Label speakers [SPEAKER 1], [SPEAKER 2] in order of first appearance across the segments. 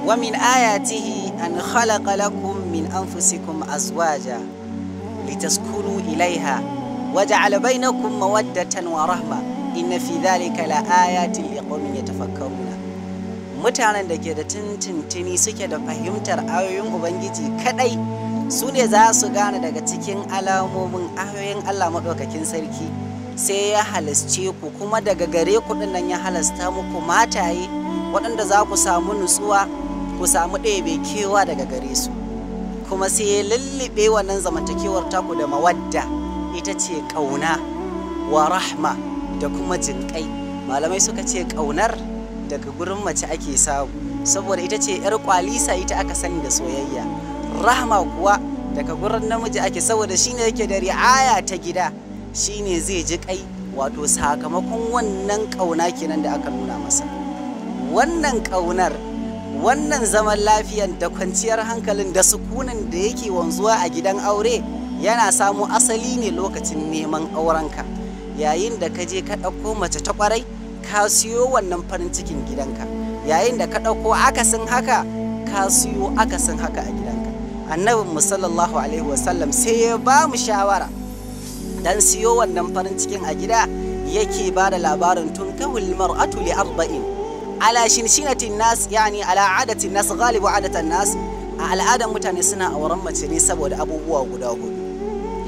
[SPEAKER 1] wa min ayatihi an khalaqa lakum min anfusikum azwaja litaskunu ilaiha wa ja'ala bainakum mawaddatan wa rahma inna fi dhalika la ayatin liqaumin yatafakkaruna. Mutanen da ke da tintintini suke da fahimtar ayoyin Ubangiji kadai su ne za su gane daga cikin alamomin ayoyin Allah maɗaukakin sarki, sai ya halasce ku kuma daga gare ku nan ya halasta muku mataye waɗanda za ku samu nutsuwa, ku samu ɗebe kewa daga gare su, kuma sai ya lullube wannan zamantakewar taku da mawadda, ita ce ƙauna wa rahma da kuma jinƙai. Malamai suka ce ƙaunar daga gurin mace ake samu saboda ita ce 'yar kwalisa, ita aka sani da soyayya. Rahma kuwa daga gurin namiji ake, saboda shine yake da ri'aya ta gida, shine zai ji kai, wato sakamakon wannan kauna kenan da aka nuna masa. Wannan kaunar, wannan zaman lafiyan da kwanciyar hankalin da sukunin da yake wanzuwa a gidan aure yana samu asali ne lokacin neman aurenka, yayin da ka je ka ɗauko mace ta ƙwarai ka siyo wannan farin cikin gidanka, yayin da ka ɗauko akasin haka ka siyo akasin haka a gidanka. Annabin sallallahu alaihi wasallam sai ya ba mu shawara dan siyo wannan farin cikin a gida, yake ba da labarin tunkahul mar'atu li arba'in ala shinshinatin nas, yani ala adatin nas, galibu adatan nas, a al'adan mutane suna auren mace ne saboda abubuwa guda hudu: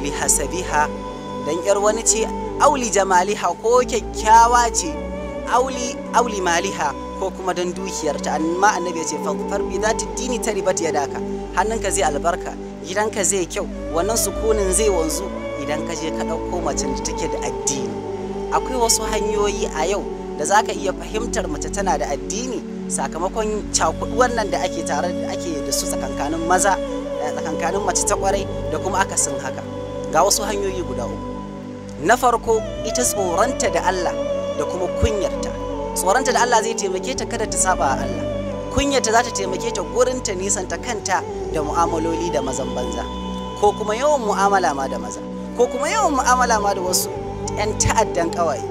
[SPEAKER 1] li hasabiha, dan yar wani ce, auli jamaliha, ko kyakkyawa ce, auli maliha, ko kuma don dukiyarta. Amma annabi ya ce far bi zati dini taribat yadaka, hannunka zai albarka, gidanka zai kyau, wannan sukunin zai wanzu idan ka je ka ɗauko macen da take da addini. Akwai wasu hanyoyi a yau da za ka iya fahimtar mace tana da addini sakamakon cakuɗuwar nan da ake tare da ake da su tsakankanin maza, tsakankanin mace ta kwarai da kuma akasin haka. Ga wasu hanyoyi guda uku. Na farko, ita tsoronta da Allah da kuma kunyarta. Tsoronta da Allah zai taimake ta kada ta saba a Allah, kunyarta za ta taimake ta gurin ta nisanta kanta da mu'amaloli da mazan banza, ko kuma yawan mu'amala ma da maza, ko kuma yawan mu'amala ma da wasu 'yan ta'addan ƙawaye.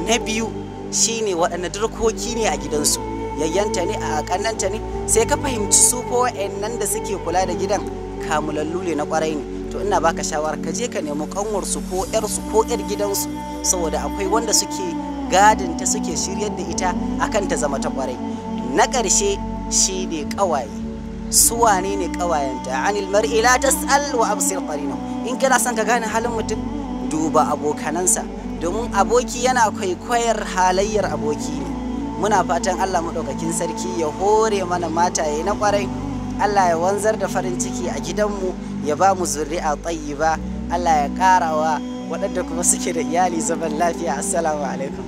[SPEAKER 1] Na biyu shine waɗanne durkoki ne a gidansu, yayyanta ne, a ƙannanta ne, sai ka fahimci su ko wa'annan da suke kula da gidan kamulallu ne na ƙwarai ne, to ina baka shawara ka je ka nemi ƙanwarsu ko 'yarsu ko 'yar gidansu, saboda akwai wanda suke gadinta, suke shiryar da ita akan ta zama ta ƙwarai. Na ƙarshe shi ne ƙawaye. Su wane ne ƙawayenta? Anil mar'i la tas'al wa absir qarinahu. In kana son ka gane halin mutum, duba abokanansa, domin aboki yana kwaikwayar halayyar aboki ne. Muna fatan Allah maɗaukakin sarki ya hore mana mataye na ƙwarai, Allah ya wanzar da farin ciki a gidanmu, ya ba mu zuri'a tayyiba, Allah ya ƙarawa waɗanda kuma suke da iyali zaman lafiya. Assalamu alaikum.